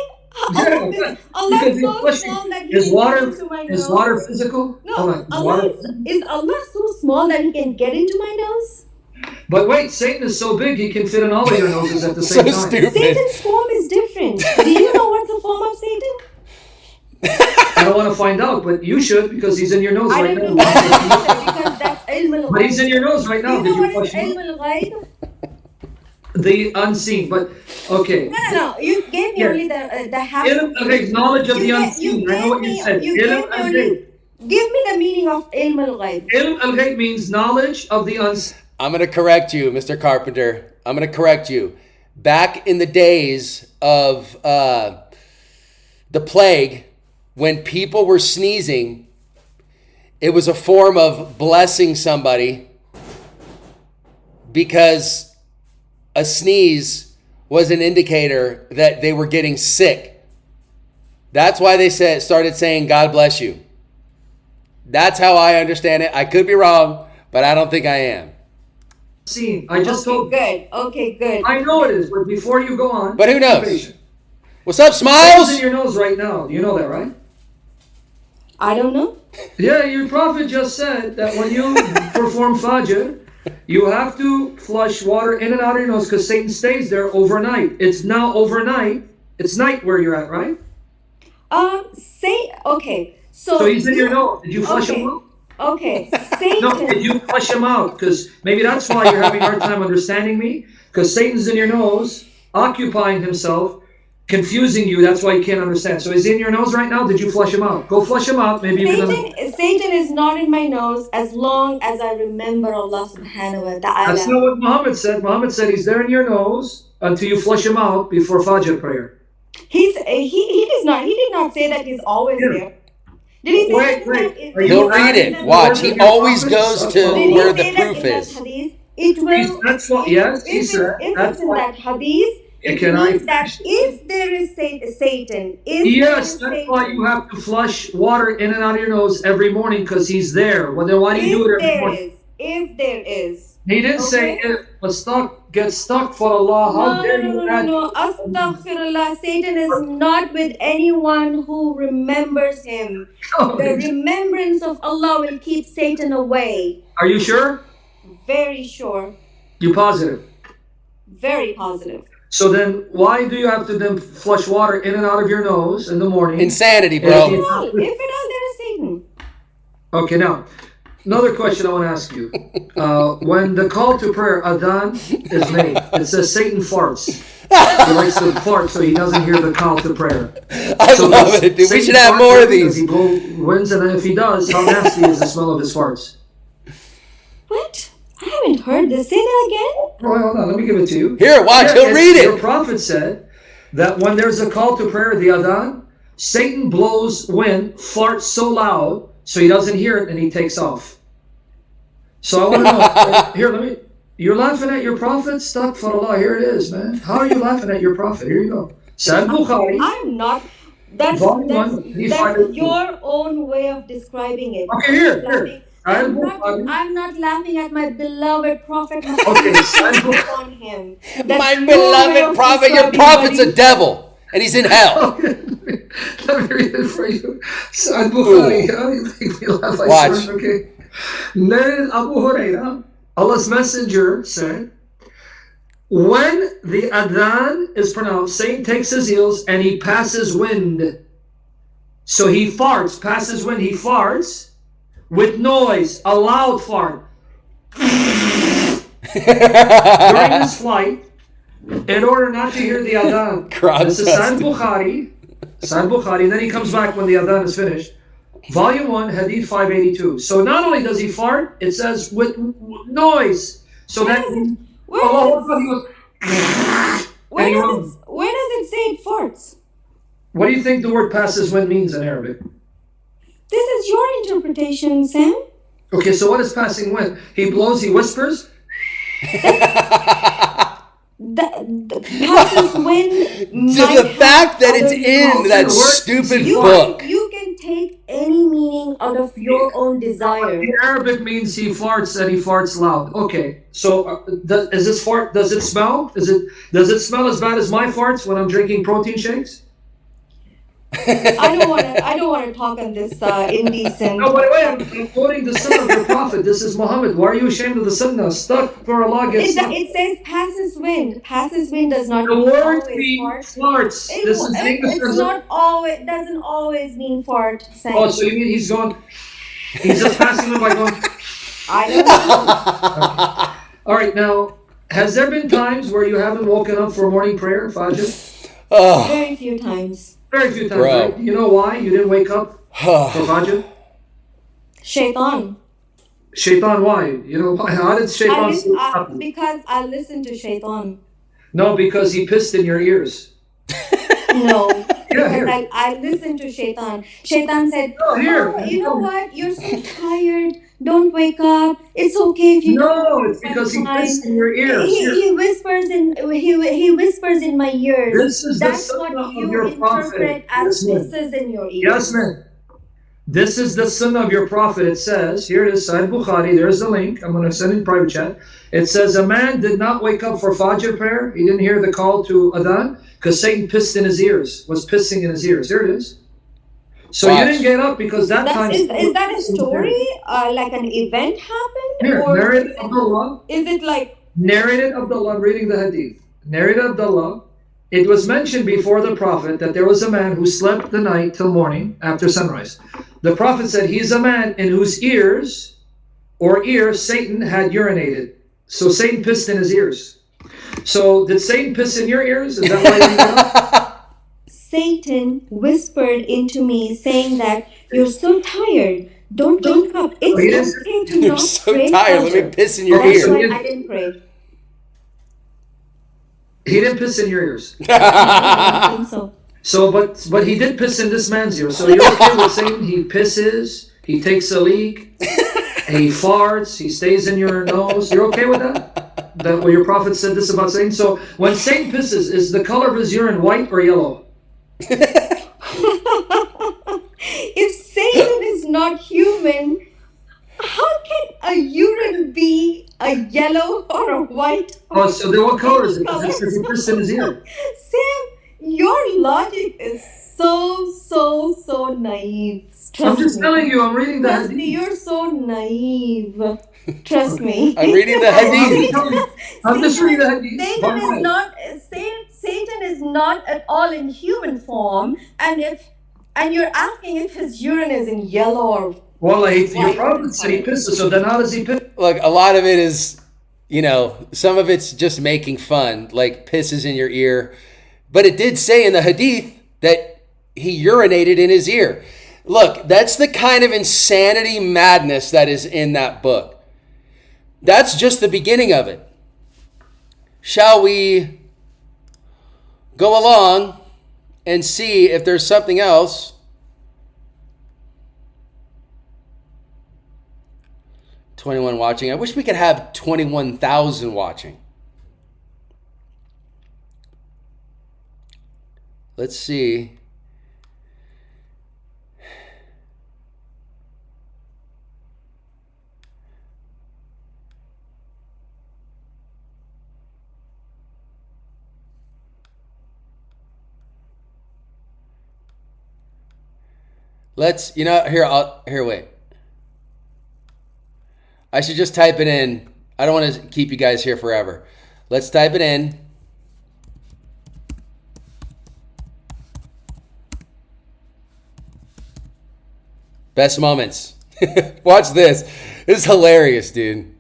Allah because is you're so pushing. small that he Is can water get into my is nose. water physical? No, Hold on. Is Allah water- is Allah so small that he can get into my nose? But wait, Satan is so big he can fit in all of your noses at the So same time. stupid. Satan's form is different. Do you know what's the form of Satan? I don't want to find out, but you should because he's in your nose I right don't know now. why because that's ilm al But he's in your nose right Do now. you Did know you what is flush him? ilm al-ghaib? The unseen, but okay. No. You gave me Yeah. only the half. Ilm al-ghaib, knowledge of the You unseen. I know what you said. gave Ilm me al-ghaib. only. Give me the meaning of ilm al-ghaib. Ilm al-ghaib means knowledge of the unseen. I'm going to correct you, Mr. Carpenter. I'm going to correct you. Back in the days of the plague, when people were sneezing, it was a form of blessing somebody because a sneeze was an indicator that they were getting sick. That's why they started saying, God bless you. That's how I understand it. I could be wrong, but I don't think I am. I just told you. Good. Okay, good. I know it is, but before you go on. But who knows? be patient. What's up, Satan's Smiles? in your nose right now. You know that, right? I don't know. Yeah, your prophet just said that when you perform Fajr, you have to flush water in and out of your nose because Satan stays there overnight. It's now overnight. It's night where you're at, right? Okay. So So he's in your nose. Did you flush him out? Okay. No, Satan. did you flush him out? Because maybe that's why you're having a hard time understanding me. Because Satan's in your nose occupying himself, confusing you. That's why you can't understand. So is he in your nose right now? Did you flush him out? Go flush him out. Maybe you can. Satan is not in my nose as long as I remember Allah subhanahu wa ta'ala. That's not what Muhammad said. Muhammad said he's there in your nose until you flush him out before Fajr prayer. He did not say that he's always there. Did he say that? He'll read it. Watch. He always goes to where the proof is. It will. That's what. Yes, he If said. it's in that hadith, it means that if there is Satan, Yes, that's why you have to flush water in and out of your nose every morning, because he's there. Well, then why do you do it every morning? If there is. He didn't say if a stock gets stuck for Allah. How dare you add? No. Astaghfirullah. Satan is not with anyone who remembers him. The remembrance of Allah will keep Satan away. Are you sure? Very sure. You positive? Very positive. So then, why do you have to then flush water in and out of your nose in the morning? Insanity, If bro. at all, there is Satan. Okay, now, another question I want to ask you. When the call to prayer, adhan, is made, it says Satan farts. He likes to fart so he doesn't hear the call to prayer. I love it, dude. We Satan should have fart more of Does these. he blow winds? And if he does, how nasty is the smell of his farts? What? I haven't heard this. Say that again. Well, hold on, let me give it to you. Here, watch. He'll read Your it. prophet said that when there's a call to prayer, the adhan, Satan blows wind, farts so loud so he doesn't hear it, and he takes off. So I want to know. Here, you're laughing at your prophet? Astaghfirullah, here it is, man. How are you laughing at your prophet? Here you go. Sahih Bukhari. I'm not. That's Volume one, your own way of describing it. Okay, here. I'm not laughing at my beloved prophet. Okay, on him. That's My your way beloved of prophet. Your describing prophet's what a devil, and he's in hell. Let me read it for you. Sahih Bukhari. How do you think we laugh? Watch. Okay. Narrated Abu Hurairah, Allah's messenger, said, when the adhan is pronounced, Satan takes his heels and he passes wind. So he farts, passes wind, he farts with noise, a loud fart. During his flight, in order not to hear the adhan. This is Sahih Bukhari. Then he comes back when the adhan is finished. Volume 1, Hadith 582. So not only does he fart, it says with noise. So that where does it say it farts? What do you think the word passes wind means in Arabic? This is your interpretation, Sam. Okay, so what is passing wind? He blows, he whispers? The passes wind. Just the fact that it's in that stupid book. You can take any meaning out of your own desire. In Arabic means he farts and he farts loud. Okay, so is this fart? Does it smell? Does it smell as bad as my farts when I'm drinking protein shakes? I don't want to talk on this indecent. No, by the way, I'm quoting the sunnah of the prophet. This is Muhammad. Why are you ashamed of the sunnah? Stuck for Allah gets stuck. It says passes wind. Passes wind does not The mean word always means fart. farts. This is English. It's not always. Doesn't always mean fart. Sam. Oh, so you mean he's just passing them by going. I don't know. All right, now, has there been times where you haven't woken up for morning prayer, Fajr? Very few times. Very few times, Bro. right? You know why you didn't wake up for Fajr? Shaitan. Shaitan, why? You know why? How did Shaitan Because I listen to Shaitan. No, because he pissed in your ears. No. Yeah, here. Because I listen to Shaitan. Shaitan said, No, here. you know what? You're so tired. Don't wake up. It's okay if you No, don't. it's because he pissed in your ears. He whispers in my ears. This is That's the what sunnah of you your prophet. interpret as Yes, ma'am. whispers in your ears. Yes, man. This is the sunnah of your prophet. It says, here it is, Sahih Bukhari. There's the link. I'm going to send it in private chat. It says, a man did not wake up for Fajr prayer. He didn't hear the call to adhan because Satan pissed in his ears, was pissing in his ears. Here it is. So you didn't get up because that time... Is that a story? Like an event happened? Here, or narrated Abdullah. is it like... Narrated Abdullah, I'm reading the hadith. Narrated Abdullah. It was mentioned before the Prophet that there was a man who slept the night till morning after sunrise. The Prophet said he is a man in whose ears Satan had urinated. So Satan pissed in his ears. So did Satan piss in your ears? Is that why you know? Satan whispered into me saying that you're so tired. Don't wake up. It's okay to You're not so pray. tired. Let me Pastor. piss in your That's ear. why I didn't pray. He didn't piss in your ears. I think so. So, but he did piss in this man's ear. So you're okay with saying he pisses, he takes a leak, he farts, he stays in your nose. You're okay with that? That what your prophet said this about Satan? So when Satan pisses, is the color of his urine white or yellow? If Satan is not human, how can a urine be a yellow or a white? Oh, so then what color is it? Color. Because it says he pissed in his ear. Sam, your logic is so naive. I'm just me. telling you, I'm reading Trust that. me, you're so naive. Trust me. I'm reading the hadith. I'm just reading the hadith. Satan is not at all in human form, and you're asking if his urine is in yellow or Well, your prophet said he pisses, so then how does he piss? Look, a lot of it is, some of it's just making fun, like pisses in your ear. But it did say in the hadith that he urinated in his ear. Look, that's the kind of insanity madness that is in that book. That's just the beginning of it. Shall we go along and see if there's something else? 21 watching. I wish we could have 21,000 watching. Let's see. Let's, here, wait. I should just type it in. I don't want to keep you guys here forever. Let's type it in. Best moments. Watch this. This is hilarious, dude.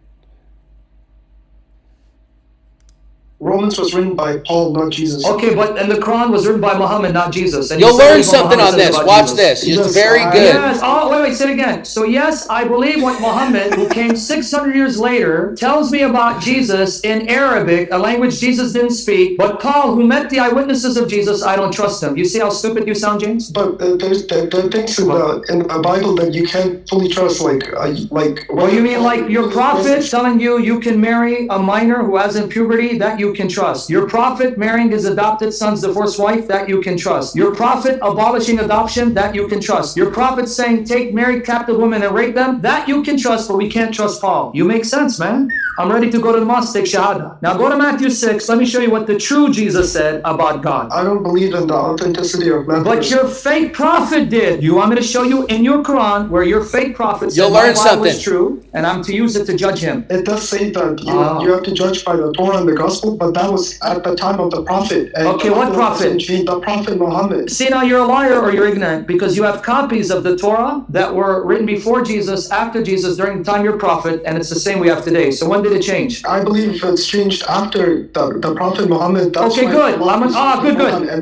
Romans was written by Paul, not Jesus. Okay, and the Quran was written by Muhammad, not Jesus. And You'll you said learn what something Muhammad on said this. about Watch Jesus. this. It's Yes, very good. Yes. Oh, wait, say it again. So yes, I believe what Muhammad, who came 600 years later, tells me about Jesus in Arabic, a language Jesus didn't speak. But Paul, who met the eyewitnesses of Jesus, I don't trust him. You see how stupid you sound, James? But there are things in the Bible that you can't fully trust, like. Well, you mean like your prophet telling you can marry a minor who hasn't puberty, that you can trust. Your prophet marrying his adopted son's divorced wife, that you can trust. Your prophet abolishing adoption, that you can trust. Your prophet saying take married captive women and rape them, that you can trust, but we can't trust Paul. You make sense, man. I'm ready to go to the mosque, take Shahada. Now go to Matthew 6. Let me show you what the true Jesus said about God. I don't believe in the authenticity of Matthew. But your fake prophet did. You want me to show you in your Quran where your fake prophet said You'll my learn Bible something. is true, and I'm to use it to judge him. It does say that you have to judge by the Torah and the Gospel, but that was at the time of the prophet. And Okay, what prophet? The prophet Muhammad. See, now you're a liar or you're ignorant because you have copies of the Torah that were written before Jesus, after Jesus, during the time you're prophet, and it's the same we have today. So when did it change? I believe it's changed after the prophet Muhammad. That's Okay, why good. Muhammad-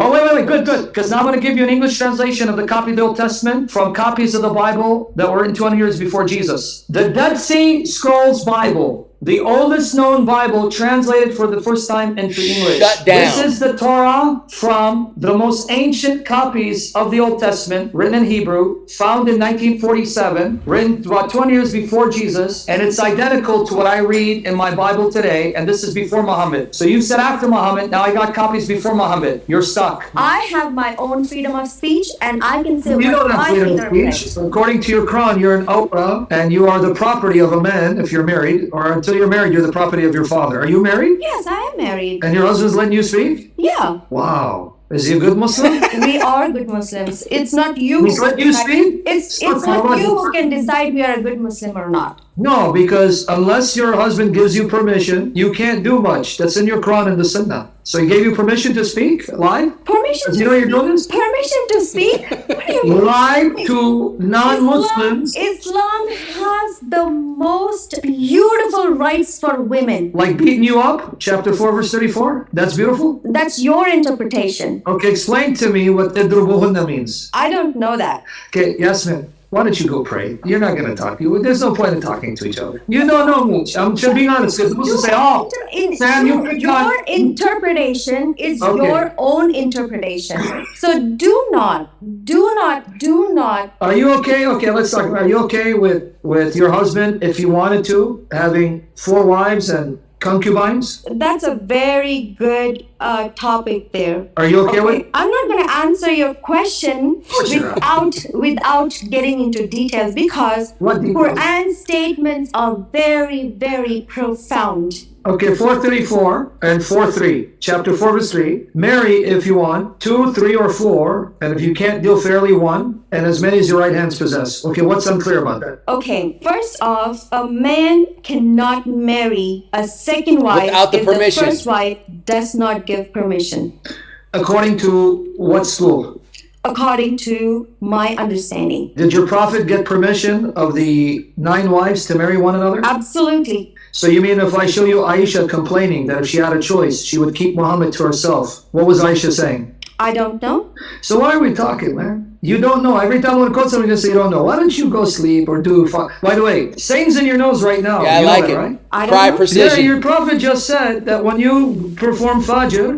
Oh, wait, good. Because now I'm going to give you an English translation of the copy of the Old Testament from copies of the Bible that were written 200 years before Jesus. The Dead Sea Scrolls Bible, the oldest known Bible translated for the first time into English. Shut down. This is the Torah from the most ancient copies of the Old Testament, written in Hebrew, found in 1947, written about 20 years before Jesus, and it's identical to what I read in my Bible today, and this is before Muhammad. So you said after Muhammad, now I got copies before Muhammad. You're stuck. I have my own freedom of speech, and I can say You what don't have I freedom think of are speech. According to your Quran, you're an Oprah, and you are the property of a man if you're married, or until you're married, you're the property of your father. Are you married? Yes, I am married. And your husband's letting you speak? Yeah, Wow. Is he a good Muslim? we are good Muslims. It's not you. He's let you decide- speak? It's Stop not calling. you who can decide we are a good Muslim or not. No, because unless your husband gives you permission, you can't do much. That's in your Quran and the Sunnah. So he gave you permission to speak live? Permission Does to he know you're speak? doing this? Permission to speak? What do you mean? Live to non-Muslims. Islam has the most beautiful rights for women. Like beating you up, chapter 4, verse 34? That's beautiful? That's your interpretation. Okay, explain to me what idrubuhunna means. I don't know that. Okay, Yasmin, why don't you go pray? You're not going to talk. There's no point in talking to each other. You don't know much. I'm just being honest. Because people say, oh, Sam, you picked on... Your interpretation is Okay. your own interpretation. So do not. Are you okay? Okay, let's talk. Are you okay with your husband, if you wanted to, having 4 wives and concubines? That's a very good topic there. Are you okay with? I'm not going to answer your question you're without getting into details because What details? Quran statements are very, very profound. Okay, 4:34 and 4:3, chapter 4, verse 3. Marry if you want 2, 3, or 4, and if you can't deal fairly, 1, and as many as your right hands possess. Okay, what's unclear about that? Okay, first off, a man cannot marry a second wife Without the if permission. the first wife does not give permission, According to what school? according to my understanding. Did your prophet get permission of the 9 wives to marry one another? Absolutely. So you mean if I show you Aisha complaining that if she had a choice, she would keep Muhammad to herself? What was Aisha saying? I don't know. So why are we talking, man? You don't know. Every time I want to quote something, you say you don't know. Why don't you go sleep or do fun? By the way, Satan's in your nose right now. Yeah, I You know like that, it. right? I don't Cry know. Yeah, precision. your prophet just said that when you perform Fajr,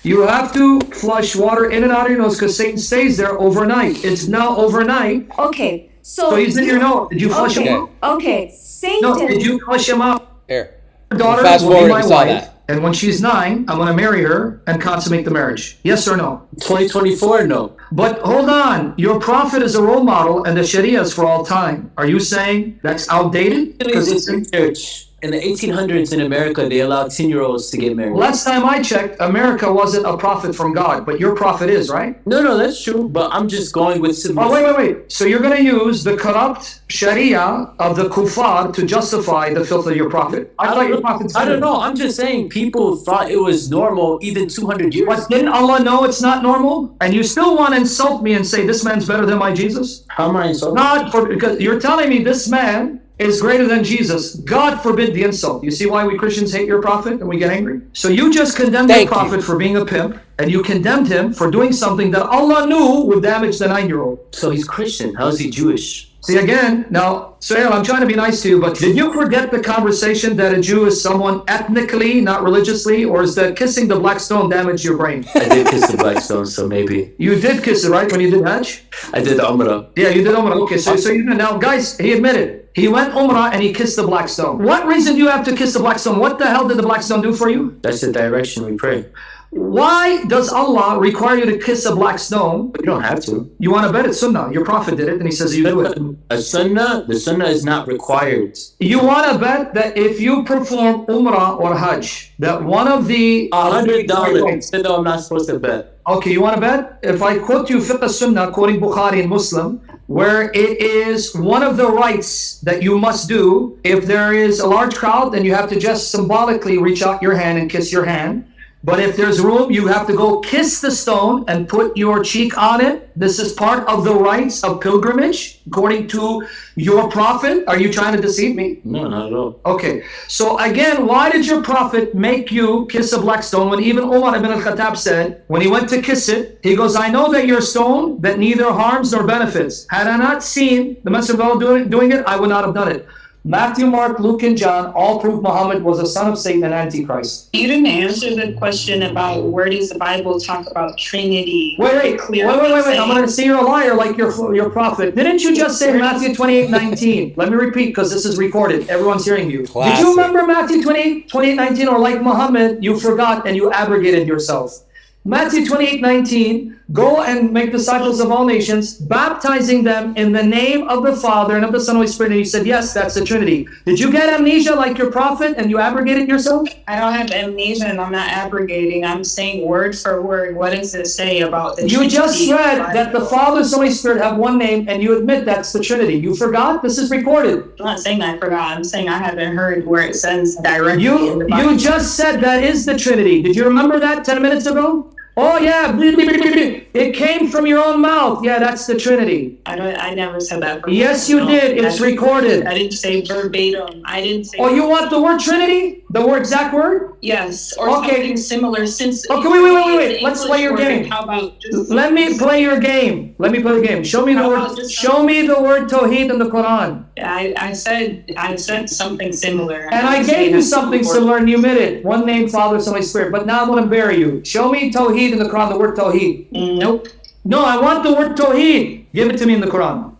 you have to flush water in and out of your nose because Satan stays there overnight. It's now overnight. Okay, so So he's in your nose. Did you flush him okay, out? okay. Satan. No, did you flush him out? Here. Daughter Fast will be forward, my we saw wife, that. and when she's 9, I'm going to marry her and consummate the marriage. Yes or no? 2024, no. But hold on, your prophet is a role model and the Sharia is for all time. Are you saying that's outdated? Because it's research. In the 1800s in America, they allowed 10-year-olds to get married. Last time I checked, America wasn't a prophet from God, but your prophet is, right? No, that's true. But I'm just going with some. Oh, wait. So you're going to use the corrupt Sharia of the kuffar to justify the filth of your prophet. I thought your prophet said I don't it. know. I'm just saying people thought it was normal even 200 years. But didn't Allah know it's not normal? And you still want to insult me and say this man's better than my Jesus? How am I insulting? Not for, because you're telling me this man is greater than Jesus. God forbid the insult. You see why we Christians hate your prophet and we get angry? So you just condemned Thank your prophet you. for being a pimp, and you condemned him for doing something that Allah knew would damage the 9-year-old. So he's Christian. How is he Jewish? See again, now, Sahel, I'm trying to be nice to you, but did you forget the conversation that a Jew is someone ethnically, not religiously, or is that kissing the black stone damage your brain? I did kiss the black stone, so maybe. You did kiss it, right, when you did Hajj? I did the Umrah. Yeah, you did Umrah. Okay, so you now, guys, he admitted. He went Umrah and he kissed the black stone. What reason do you have to kiss the black stone? What the hell did the black stone do for you? That's the direction we pray. Why does Allah require you to kiss a black stone? But you don't have to. You want to bet it's sunnah. Your prophet did it and he says you do it. The sunnah is not required. You want to bet that if you perform Umrah or Hajj, that one of the... $100. Said I'm not supposed to bet. Okay, you want to bet? If I quote you Fiqh Sunnah, quoting Bukhari and Muslim, where it is one of the rites that you must do, if there is a large crowd, then you have to just symbolically reach out your hand and kiss your hand. But if there's room, you have to go kiss the stone and put your cheek on it. This is part of the rites of pilgrimage, according to your prophet. Are you trying to deceive me? No, not at all. Okay, so again, why did your prophet make you kiss a black stone when even Umar ibn al-Khattab said, when he went to kiss it, he goes, I know that you're a stone that neither harms nor benefits. Had I not seen the Messenger of Allah doing it, I would not have done it. Matthew, Mark, Luke, and John all prove Muhammad was a son of Satan and Antichrist. You didn't answer the question about where does the Bible talk about Trinity? Wait. I'm going to say you're a liar like your prophet. Didn't you just say Matthew 28:19? Let me repeat because this is recorded. Everyone's hearing you. Classic. Did you remember Matthew 28:19, or like Muhammad, you forgot and you abrogated yourself? Matthew 28:19, go and make disciples of all nations, baptizing them in the name of the Father and of the Son and Holy Spirit. And you said, yes, that's the Trinity. Did you get amnesia like your prophet and you abrogated yourself? I don't have amnesia and I'm not abrogating. I'm saying word for word. What does it say about the Trinity? You just read that the Father, Son, and Holy Spirit have one name, and you admit that's the Trinity. You forgot? This is recorded. I'm not saying I forgot. I'm saying I haven't heard where it says directly in the Bible. You just said that is the Trinity. Did you remember that 10 minutes ago? Oh yeah, it came from your own mouth. Yeah, that's the Trinity. I never said that. Yes, you did. It's recorded. I didn't say verbatim. I didn't say. Oh, you want the word Trinity? The word exact word? Yes, or something similar. Since. Okay, wait. Let's play your game. How about just? Let me play your game. Let me play the game. Show me the word. Show me the word Tawheed in the Quran. I said something similar. And I gave you something similar, and you admit it. One name, Father, Son, Holy Spirit. But now I'm going to bury you. Show me Tawheed in the Quran. The word Tawheed. Nope. No, I want the word Tawheed. Give it to me in the Quran.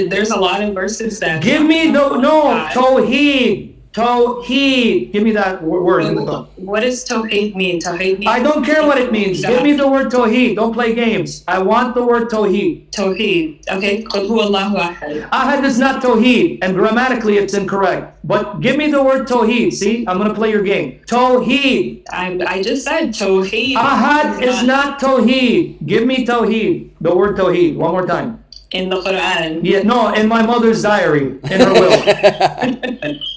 There's a lot of verses that. Give me Tawheed. Tawheed. Give me that word in the Quran. What does Tawheed mean? Tawheed means. I don't care what it means. Give me the word Tawheed. Don't play games. I want the word Tawheed. Tawheed. Okay. Qul huwallahu ahad. Ahad is not Tawheed, and grammatically it's incorrect. But give me the word Tawheed. See, I'm going to play your game. Tawheed. I just said Tawheed. Ahad is not Tawheed. Give me Tawheed. The word Tawheed. One more time. In the Quran. Yeah, no, in my mother's diary, in her will.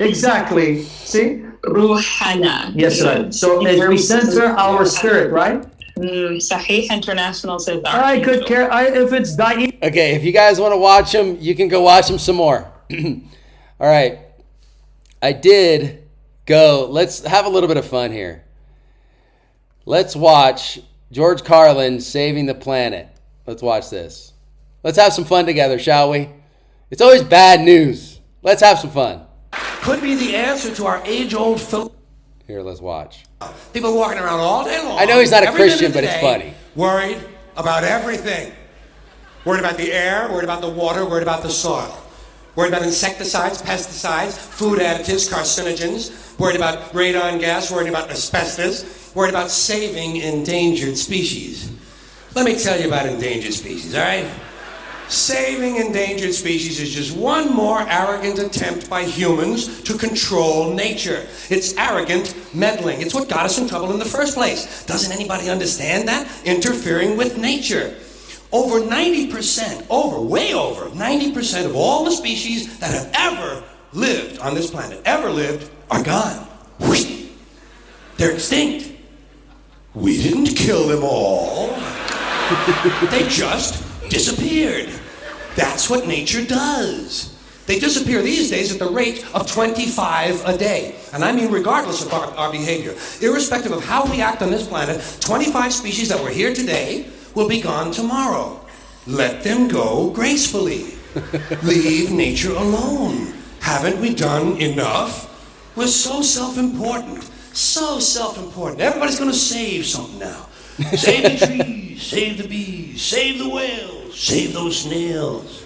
Exactly. See? Ruhana. Yes, right. So as we censor our spirit, right? Sahih International says that. I could care if it's Da'i. Okay, if you guys want to watch them, you can go watch them some more. All right. I did go. Let's have a little bit of fun here. Let's watch George Carlin saving the planet. Let's watch this. Let's have some fun together, shall we? It's always bad news. Let's have some fun. Could be the answer to our age-old Here, let's watch. People walking around all day long. I know he's not a every minute Christian, of the but it's day, funny. Worried about everything. Worried about the air, worried about the water, worried about the soil. Worried about insecticides, pesticides, food additives, carcinogens. Worried about radon gas, worried about asbestos. Worried about saving endangered species. Let me tell you about endangered species, all right? Saving endangered species is just one more arrogant attempt by humans to control nature. It's arrogant meddling. It's what got us in trouble in the first place. Doesn't anybody understand that? Interfering with nature. Over 90%, way over 90% of all the species that have ever lived on this planet, are gone. They're extinct. We didn't kill them all. They just disappeared. That's what nature does. They disappear these days at the rate of 25 a day. And I mean regardless of our behavior. Irrespective of how we act on this planet, 25 species that were here today will be gone tomorrow. Let them go gracefully. Leave nature alone. Haven't we done enough? We're so self-important. So self-important. Everybody's going to save something now. Save the trees, save the bees, save the whales, save those snails.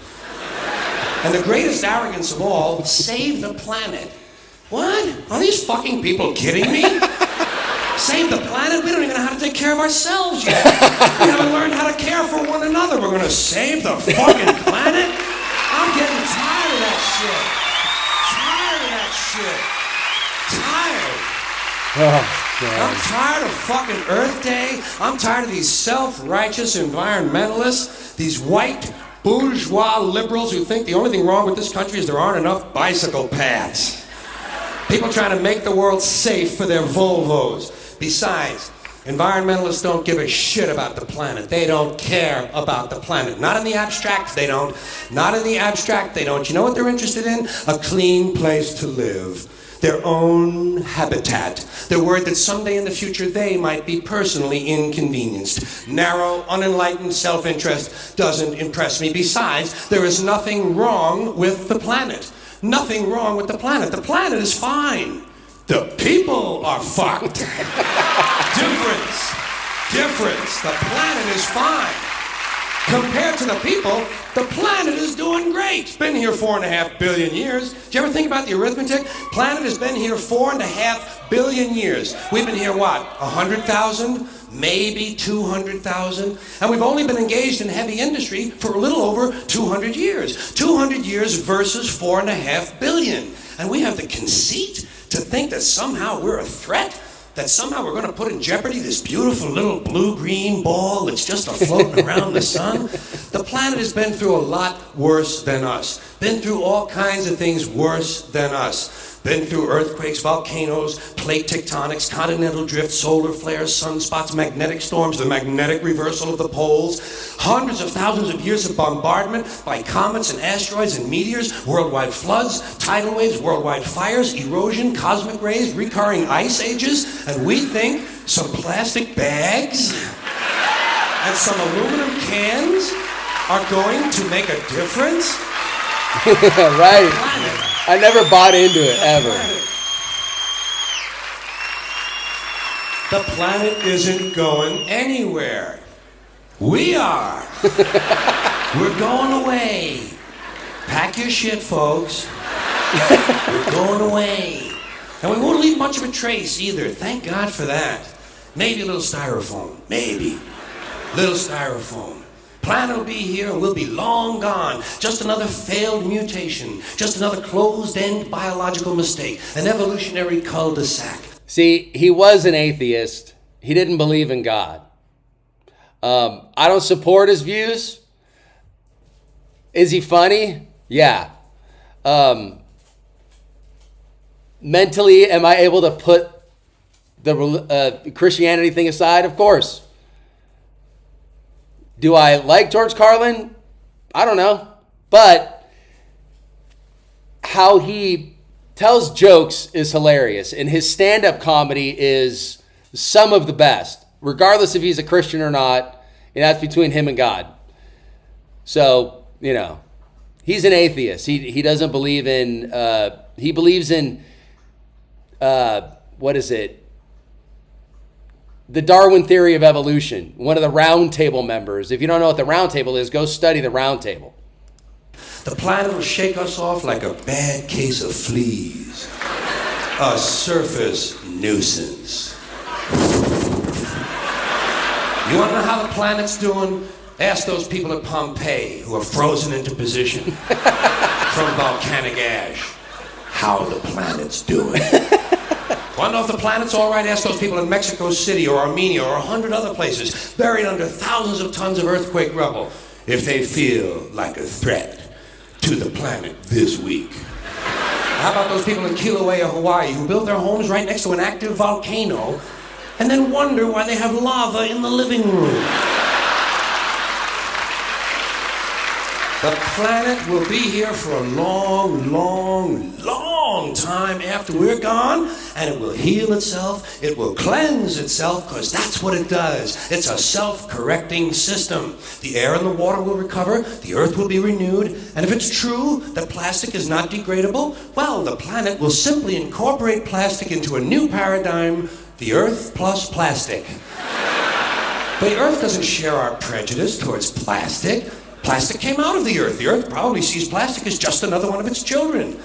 And the greatest arrogance of all, save the planet. What? Are these fucking people kidding me? Save the planet? We don't even know how to take care of ourselves yet. We haven't learned how to care for one another. We're going to save the fucking planet? I'm getting tired of that shit. Tired. I'm tired of fucking Earth Day. I'm tired of these self-righteous environmentalists, these white bourgeois liberals who think the only thing wrong with this country is there aren't enough bicycle paths. People trying to make the world safe for their Volvos. Besides, environmentalists don't give a shit about the planet. They don't care about the planet. Not in the abstract, they don't. Not in the abstract, they don't. You know what they're interested in? A clean place to live. Their own habitat. They're worried that someday in the future they might be personally inconvenienced. Narrow, unenlightened self-interest doesn't impress me. Besides, there is nothing wrong with the planet. Nothing wrong with the planet. The planet is fine. The people are fucked. Difference. The planet is fine. Compared to the people, the planet is doing great. It's been here 4.5 billion years. Did you ever think about the arithmetic? Planet has been here 4.5 billion years. We've been here, what, 100,000? Maybe 200,000? And we've only been engaged in heavy industry for a little over 200 years. 200 years versus 4.5 billion. And we have the conceit to think that somehow we're a threat? That somehow we're going to put in jeopardy this beautiful little blue-green ball that's just floating around the sun? The planet has been through a lot worse than us. Been through all kinds of things worse than us. Been through earthquakes, volcanoes, plate tectonics, continental drift, solar flares, sunspots, magnetic storms, the magnetic reversal of the poles, hundreds of thousands of years of bombardment by comets and asteroids and meteors, worldwide floods, tidal waves, worldwide fires, erosion, cosmic rays, recurring ice ages, and we think some plastic bags and some aluminum cans are going to make a difference? Right. I never bought into it, ever. The planet isn't going anywhere. We are. We're going away. Pack your shit, folks. We're going away. And we won't leave much of a trace either. Thank God for that. Maybe a little styrofoam. Maybe. Little styrofoam. Planet will be here and we'll be long gone. Just another failed mutation. Just another closed-end biological mistake. An evolutionary cul-de-sac. See, he was an atheist. He didn't believe in God. I don't support his views. Is he funny? Yeah. Mentally, am I able to put the Christianity thing aside? Of course. Do I like George Carlin? I don't know. But how he tells jokes is hilarious. And his stand-up comedy is some of the best. Regardless if he's a Christian or not. And that's between him and God. So, you know, he's an atheist. He doesn't believe in... he believes in... what is it? The Darwin theory of evolution, one of the Round Table members. If you don't know what the Round Table is, go study the Round Table. The planet will shake us off like a bad case of fleas. A surface nuisance. You want to know how the planet's doing? Ask those people at Pompeii who are frozen into position from volcanic ash how the planet's doing. Want to know if the planet's all right? Ask those people in Mexico City or Armenia or 100 other places buried under thousands of tons of earthquake rubble if they feel like a threat to the planet this week. How about those people in Kilauea, Hawaii, who built their homes right next to an active volcano and then wonder why they have lava in the living room? The planet will be here for a long, long, long time after we're gone, and it will heal itself, it will cleanse itself, because that's what it does. It's a self-correcting system. The air and the water will recover, the earth will be renewed, and if it's true that plastic is not degradable, well, the planet will simply incorporate plastic into a new paradigm, the earth plus plastic. But the earth doesn't share our prejudice towards plastic. Plastic came out of the earth. The earth probably sees plastic as just another one of its children.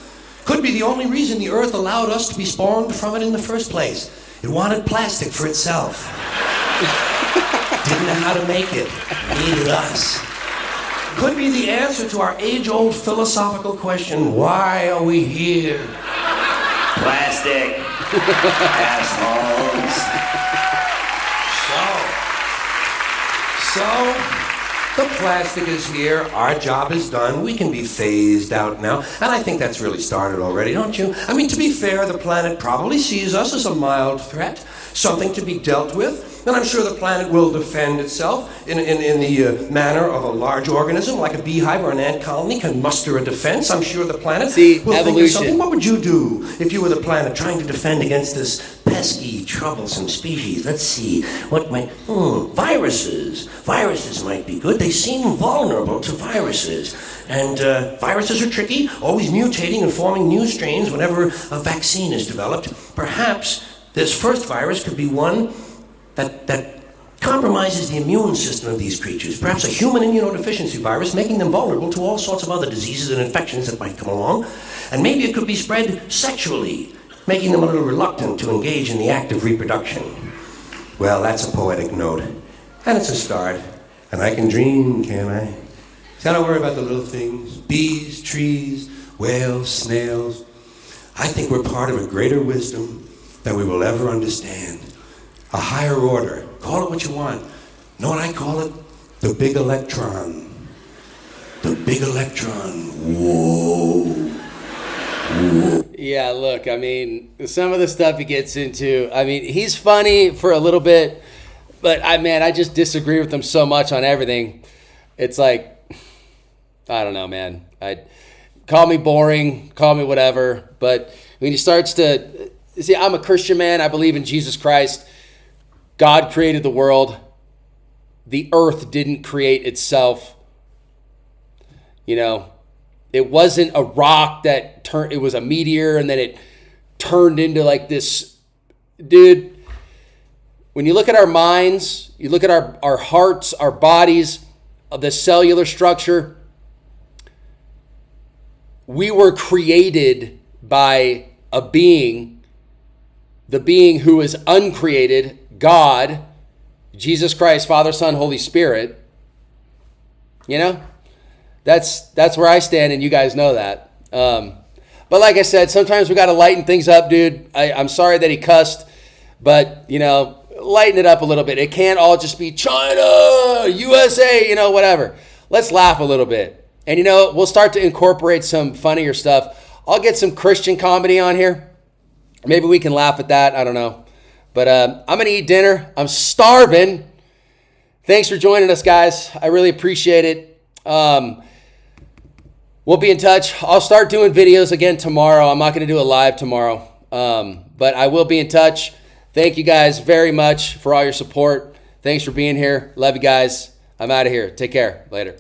Could be the only reason the earth allowed us to be spawned from it in the first place. It wanted plastic for itself. Didn't know how to make it. Needed us. Could be the answer to our age-old philosophical question, why are we here? Plastic. Assholes. So, the plastic is here, our job is done, we can be phased out now, and I think that's really started already, don't you? I mean, to be fair, the planet probably sees us as a mild threat, something to be dealt with, and I'm sure the planet will defend itself in the manner of a large organism, like a beehive or an ant colony can muster a defense. I'm sure the planet will think of something. What would you do if you were the planet trying to defend against this pesky, troublesome species? Let's see, what might... viruses. Viruses might be good. They seem vulnerable to viruses. And viruses are tricky, always mutating and forming new strains whenever a vaccine is developed. Perhaps this first virus could be one that compromises the immune system of these creatures. Perhaps a human immunodeficiency virus, making them vulnerable to all sorts of other diseases and infections that might come along. And maybe it could be spread sexually, making them a little reluctant to engage in the act of reproduction. Well, that's a poetic note. And it's a start. And I can dream, can't I? See, I don't worry about the little things. Bees, trees, whales, snails. I think we're part of a greater wisdom than we will ever understand. A higher order. Call it what you want. Know what I call it? The big electron. The big electron. Whoa. Whoa. Yeah, look, I mean, some of the stuff he gets into, I mean, he's funny for a little bit, but I just disagree with him so much on everything. It's like, I don't know, man. Call me boring, call me whatever, but when he starts to, see, I'm a Christian man. I believe in Jesus Christ. God created the world. The earth didn't create itself. You know, it wasn't a rock that turned, it was a meteor and then it turned into like this. Dude, when you look at our minds, you look at our hearts, our bodies, the cellular structure, we were created by a being, the being who is uncreated, God, Jesus Christ, Father, Son, Holy Spirit. You know, that's where I stand, and you guys know that. But like I said, sometimes we got to lighten things up, dude. I'm sorry that he cussed, but, you know, lighten it up a little bit. It can't all just be China, USA, you know, whatever. Let's laugh a little bit. And, you know, we'll start to incorporate some funnier stuff. I'll get some Christian comedy on here. Maybe we can laugh at that. I don't know. But I'm going to eat dinner. I'm starving. Thanks for joining us, guys. I really appreciate it. We'll be in touch. I'll start doing videos again tomorrow. I'm not going to do a live tomorrow. But I will be in touch. Thank you guys very much for all your support. Thanks for being here. Love you guys. I'm out of here. Take care. Later.